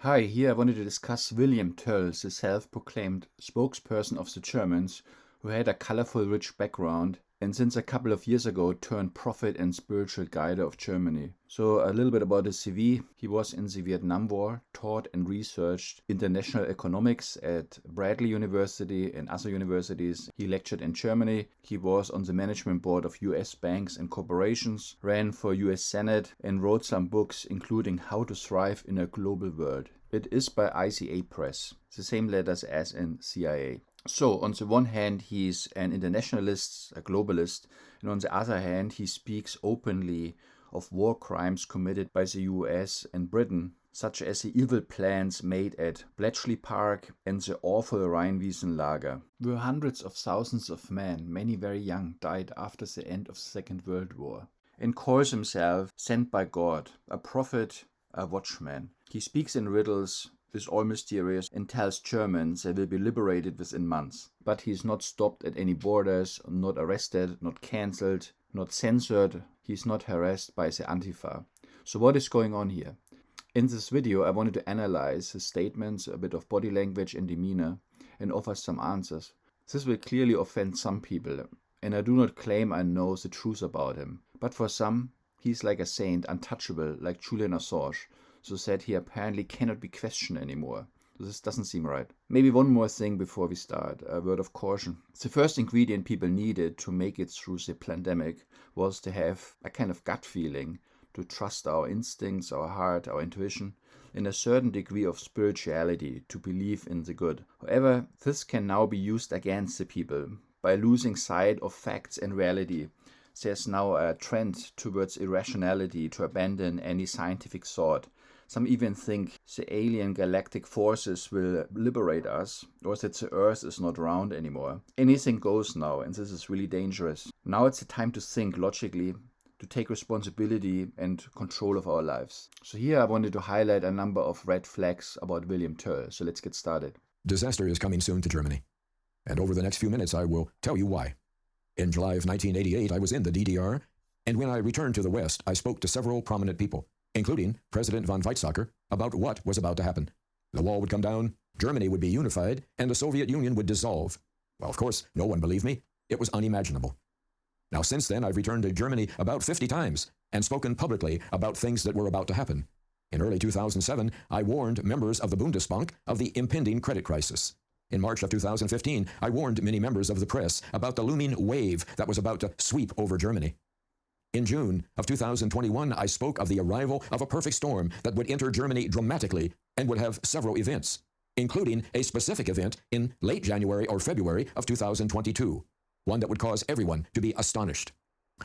Hi, here I wanted to discuss William Tell, the self-proclaimed spokesperson of the Germans, who had a colorful, rich background and since a couple of years ago turned prophet and spiritual guide of Germany. So a little bit about his CV. He was in the Vietnam War, taught and researched international economics at Bradley University and other universities. He lectured in Germany. He was on the management board of US banks and corporations, ran for US Senate, and wrote some books including How to Thrive in a Global World. It is by ICA Press, the same letters as in CIA. So, on the one hand, he's an internationalist, a globalist, and on the other hand, he speaks openly of war crimes committed by the US and Britain, such as the evil plans made at Bletchley Park and the awful Rheinwiesenlager, where hundreds of thousands of men, many very young, died after the end of the Second World War, and calls himself sent by God, a prophet, a watchman. He speaks in riddles, is all mysterious, and tells Germans they will be liberated within months. But he is not stopped at any borders, not arrested, not cancelled, not censored. He is not harassed by the Antifa. So what is going on here? In this video, I wanted to analyze his statements, a bit of body language and demeanor, and offer some answers. This will clearly offend some people, and I do not claim I know the truth about him. But for some, he's like a saint, untouchable, like Julian Assange, so that he apparently cannot be questioned anymore. This doesn't seem right. Maybe one more thing before we start, a word of caution. The first ingredient people needed to make it through the pandemic was to have a kind of gut feeling, to trust our instincts, our heart, our intuition, and a certain degree of spirituality, to believe in the good. However, this can now be used against the people by losing sight of facts and reality. There's now a trend towards irrationality, to abandon any scientific thought. Some even think the alien galactic forces will liberate us, or that the Earth is not round anymore. Anything goes now, and this is really dangerous. Now it's the time to think logically, to take responsibility and control of our lives. So here I wanted to highlight a number of red flags about William Tell. So let's get started. Disaster is coming soon to Germany, and over the next few minutes I will tell you why. In July of 1988, I was in the DDR, and when I returned to the West, I spoke to several prominent people, including President von Weizsäcker, about what was about to happen. The wall would come down, Germany would be unified, and the Soviet Union would dissolve. Well, of course, no one believed me. It was unimaginable. Now, since then, I've returned to Germany about 50 times and spoken publicly about things that were about to happen. In early 2007, I warned members of the Bundesbank of the impending credit crisis. In March of 2015, I warned many members of the press about the looming wave that was about to sweep over Germany. In June of 2021, I spoke of the arrival of a perfect storm that would enter Germany dramatically and would have several events, including a specific event in late January or February of 2022, one that would cause everyone to be astonished.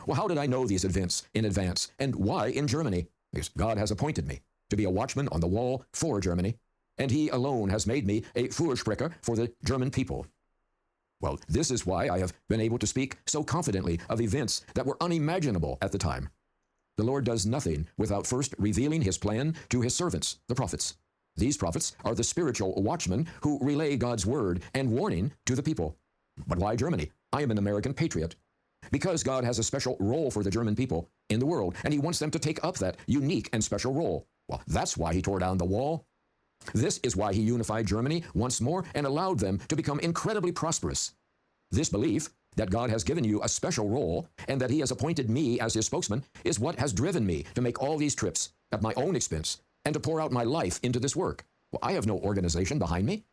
Well, how did I know these events in advance, and why in Germany? Because God has appointed me to be a watchman on the wall for Germany, and He alone has made me a Fürsprecher for the German people. Well, this is why I have been able to speak so confidently of events that were unimaginable at the time. The Lord does nothing without first revealing His plan to His servants, the prophets. These prophets are the spiritual watchmen who relay God's word and warning to the people. But why Germany? I am an American patriot. Because God has a special role for the German people in the world, and He wants them to take up that unique and special role. Well, that's why He tore down the wall. This is why He unified Germany once more and allowed them to become incredibly prosperous. This belief that God has given you a special role and that He has appointed me as His spokesman is what has driven me to make all these trips at my own expense and to pour out my life into this work. Well, I have no organization behind me.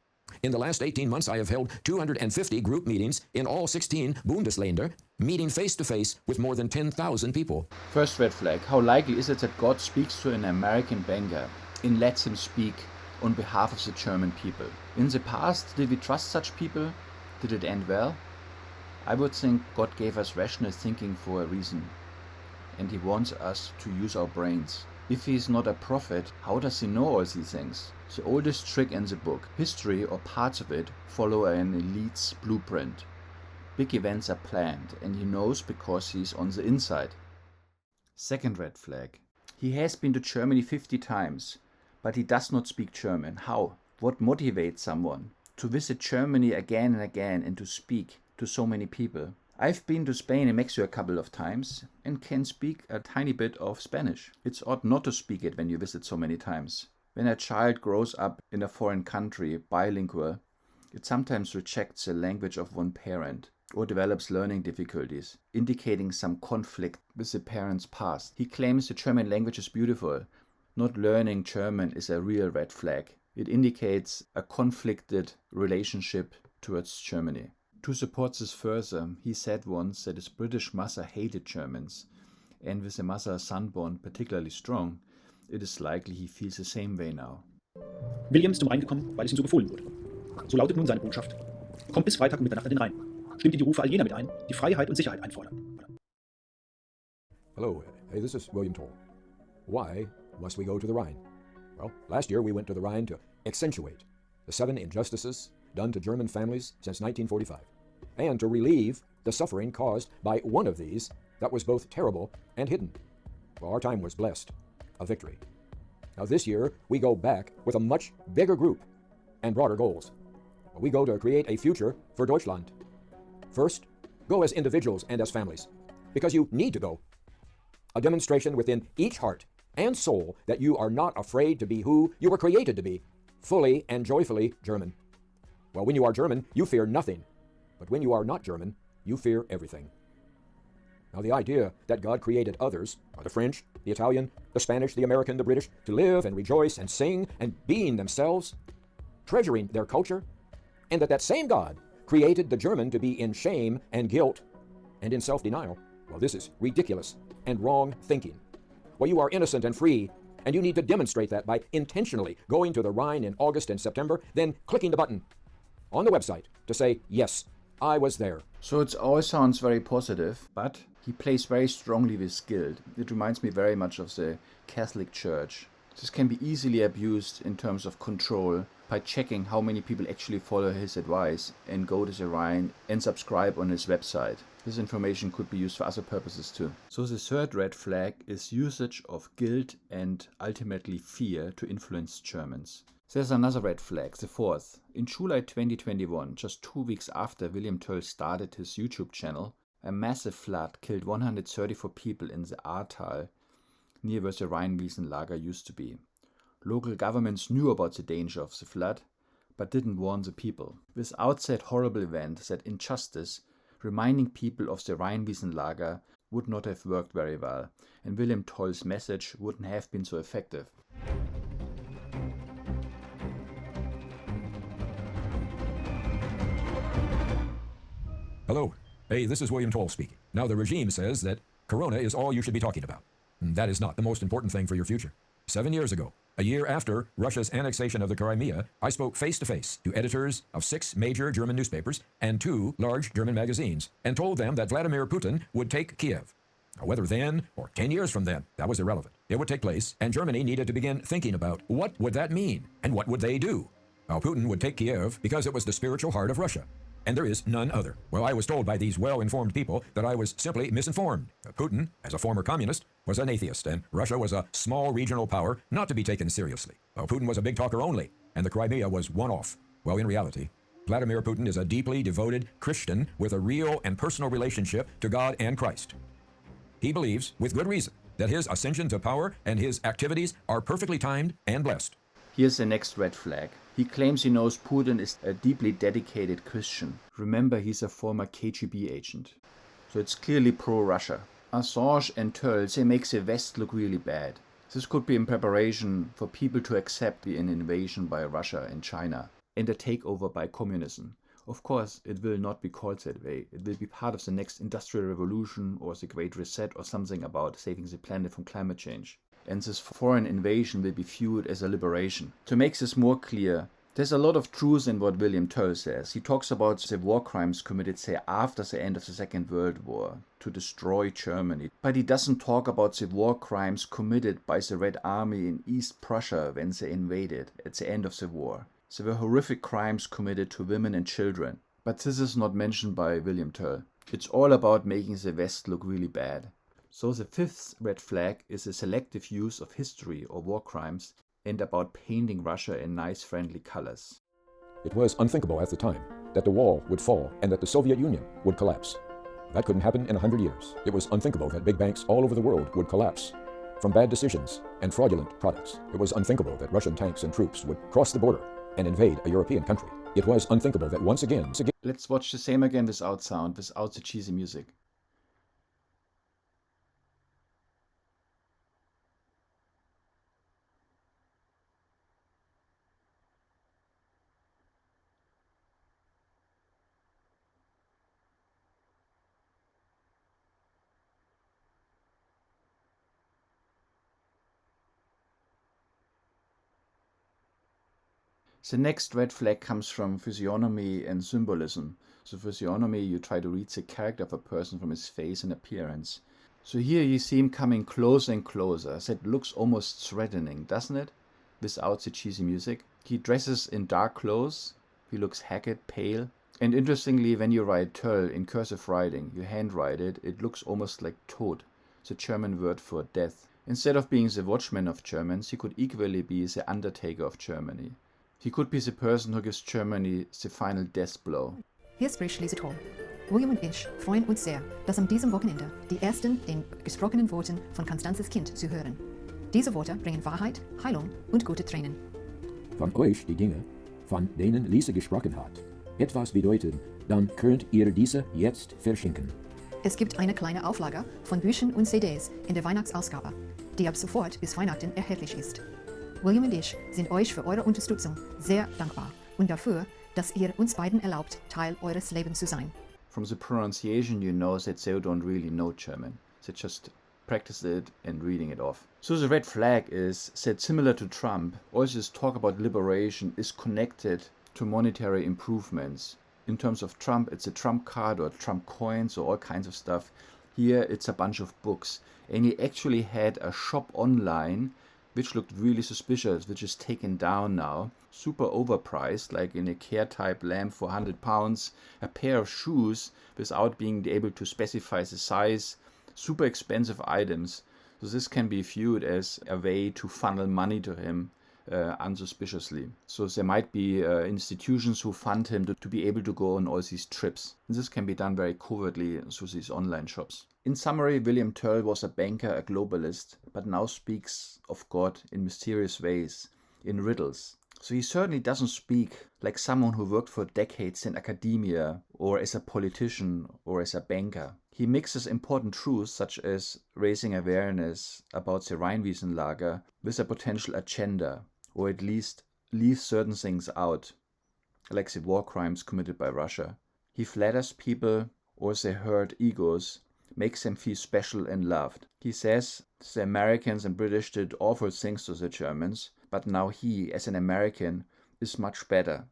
In the last 18 months, I have held 250 group meetings in all 16 Bundesländer, meeting face-to-face with more than 10,000 people. First red flag. How likely is it that God speaks to an American banker and lets him speak on behalf of the German people? In the past, did we trust such people? Did it end well? I would think God gave us rational thinking for a reason, and He wants us to use our brains. If He is not a prophet, how does He know all these things? The oldest trick in the book, history or parts of it follow an elite's blueprint. Big events are planned, and He knows because He's on the inside. Second red flag. He has been to Germany 50 times, but he does not speak German. How? What motivates someone to visit Germany again and again and to speak to so many people? I've been to Spain and Mexico a couple of times and can speak a tiny bit of Spanish. It's odd not to speak it when you visit so many times. When a child grows up in a foreign country, bilingual, it sometimes rejects the language of one parent or develops learning difficulties, indicating some conflict with the parent's past. He claims the German language is beautiful. Not learning German is a real red flag. It indicates a conflicted relationship towards Germany. To support this further, he said once that his British mother hated Germans, and with the mother-son bond particularly strong, it is likely he feels the same way now. William ist zum Rhein gekommen, weil es ihm so befohlen wurde. So lautet nun seine Botschaft. Kommt bis Freitag um Mitternacht an den Rhein. Stimmt in die Rufe all jener mit ein, die Freiheit und Sicherheit einfordern. Hello, hey, this is William Toll. Why must we go to the Rhine? Well, last year we went to the Rhine to accentuate the 7 injustices done to German families since 1945, and to relieve the suffering caused by one of these that was both terrible and hidden. Well, our time was blessed, a victory. Now this year we go back with a much bigger group and broader goals. We go to create a future for Deutschland. First, go as individuals and as families, because you need to go. A demonstration within each heart and soul that you are not afraid to be who you were created to be, fully and joyfully German. Well, when you are German, you fear nothing. But when you are not German, you fear everything. Now, the idea that God created others, the French, the Italian, the Spanish, the American, the British, to live and rejoice and sing and being themselves, treasuring their culture, and that same God created the German to be in shame and guilt and in self-denial, well, this is ridiculous and wrong thinking. Well, you are innocent and free, and you need to demonstrate that by intentionally going to the Rhine in August and September, then clicking the button on the website to say, yes, I was there. So it all sounds very positive, but he plays very strongly with guilt. It reminds me very much of the Catholic Church. This can be easily abused in terms of control by checking how many people actually follow his advice and go to the Rhine and subscribe on his website. This information could be used for other purposes too. So the third red flag is usage of guilt and ultimately fear to influence Germans. There's another red flag, the fourth. In July 2021, just 2 weeks after William Tell started his YouTube channel, a massive flood killed 134 people in the Ahrtal, near where the Rheinwiesenlager used to be. Local governments knew about the danger of the flood, but didn't warn the people. Without that horrible event, that injustice, reminding people of the Rheinwiesenlager would not have worked very well, and William Tell's message wouldn't have been so effective. Hello. Hey, this is William Toll speaking. Now, the regime says that Corona is all you should be talking about. That is not the most important thing for your future. 7 years ago, a year after Russia's annexation of the Crimea, I spoke face-to-face to editors of 6 major German newspapers and 2 large German magazines, and told them that Vladimir Putin would take Kiev. Whether then or 10 years from then, that was irrelevant. It would take place, and Germany needed to begin thinking about what would that mean, and what would they do. Now, Putin would take Kiev because it was the spiritual heart of Russia, and there is none other. Well, I was told by these well-informed people that I was simply misinformed. Putin, as a former communist, was an atheist, and Russia was a small regional power not to be taken seriously. Well, Putin was a big talker only, and the Crimea was one-off. Well, in reality, Vladimir Putin is a deeply devoted Christian with a real and personal relationship to God and Christ. He believes, with good reason, that his ascension to power and his activities are perfectly timed and blessed. Here's the next red flag. He claims he knows Putin is a deeply dedicated Christian. Remember, he's a former KGB agent. So it's clearly pro-Russia. Assange and Tell, they make the West look really bad. This could be in preparation for people to accept an invasion by Russia and China and a takeover by communism. Of course, it will not be called that way. It will be part of the next industrial revolution or the Great Reset or something about saving the planet from climate change. And this foreign invasion will be viewed as a liberation. To make this more clear, there's a lot of truth in what William Tell says. He talks about the war crimes committed, say, after the end of the Second World War to destroy Germany. But he doesn't talk about the war crimes committed by the Red Army in East Prussia when they invaded at the end of the war. There were horrific crimes committed to women and children. But this is not mentioned by William Tell. It's all about making the West look really bad. So the fifth red flag is a selective use of history or war crimes and about painting Russia in nice friendly colors. It was unthinkable at the time that the wall would fall and that the Soviet Union would collapse. That couldn't happen in 100 years. It was unthinkable that big banks all over the world would collapse. from bad decisions and fraudulent products. It was unthinkable that Russian tanks and troops would cross the border and invade a European country. It was unthinkable that once again... Let's watch the same again without sound, without the cheesy music. The next red flag comes from physiognomy and symbolism. So physiognomy, you try to read the character of a person from his face and appearance. So here you see him coming closer and closer. That looks almost threatening, doesn't it? Without the cheesy music. He dresses in dark clothes. He looks haggard, pale. And interestingly, when you write Töll in cursive writing, you handwrite it, it looks almost like Tod, the German word for death. Instead of being the watchman of Germans, he could equally be the undertaker of Germany. He could be the person who gives Germany the final death blow. Hier spricht Lise Toll. William und ich freuen uns sehr, dass an diesem Wochenende die ersten den gesprochenen Worten von Konstanzes Kind zu hören. Diese Worte bringen Wahrheit, Heilung und gute Tränen. Von euch die Dinge, von denen Lise gesprochen hat, etwas bedeuten, dann könnt ihr diese jetzt verschenken. Es gibt eine kleine Auflage von Büchern und CDs in der Weihnachtsausgabe, die ab sofort bis Weihnachten erhältlich ist. William und ich sind euch für eure Unterstützung sehr dankbar und dafür, dass ihr uns beiden erlaubt, Teil eures Lebens zu sein. From the pronunciation you know that they don't really know German. They just practice it and reading it off. So the red flag is that similar to Trump, all this talk about liberation is connected to monetary improvements. In terms of Trump, it's a Trump card or Trump coins or all kinds of stuff. Here it's a bunch of books. And he actually had a shop online which looked really suspicious, which is taken down now. Super overpriced, like in a Care-type lamp for £100, a pair of shoes without being able to specify the size, super expensive items. So this can be viewed as a way to funnel money to him unsuspiciously. So there might be institutions who fund him to be able to go on all these trips. And this can be done very covertly through these online shops. In summary, William Töll was a banker, a globalist, but now speaks of God in mysterious ways, in riddles. So he certainly doesn't speak like someone who worked for decades in academia, or as a politician, or as a banker. He mixes important truths such as raising awareness about the Rheinwiesenlager with a potential agenda, or at least leaves certain things out, like the war crimes committed by Russia. He flatters people, or their hurt egos, makes them feel special and loved. He says the Americans and British did awful things to the Germans, but now he, as an American, is much better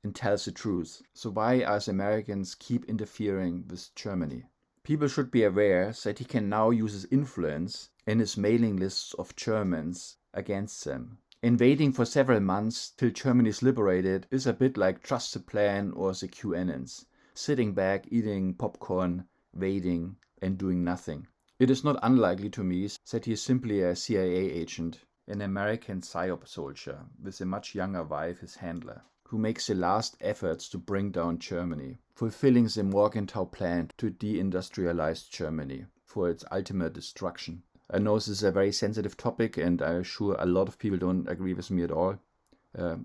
and tells the truth. So why are the Americans keep interfering with Germany? People should be aware that he can now use his influence and his mailing lists of Germans against them. And waiting for several months till Germany is liberated is a bit like Trust the Plan or the QAnons, sitting back, eating popcorn, waiting, and doing nothing. It is not unlikely to me that he is simply a CIA agent, an American PSYOP soldier with a much younger wife, his handler, who makes the last efforts to bring down Germany, fulfilling the Morgenthau plan to deindustrialize Germany for its ultimate destruction. I know this is a very sensitive topic, and I'm sure a lot of people don't agree with me at all.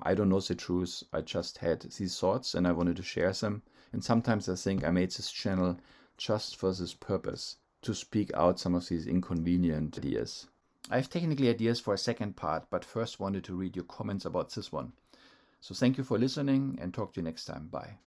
I don't know the truth. I just had these thoughts and I wanted to share them. And sometimes I think I made this channel just for this purpose, to speak out some of these inconvenient ideas. I have technically ideas for a second part, but first wanted to read your comments about this one. So thank you for listening and talk to you next time. Bye.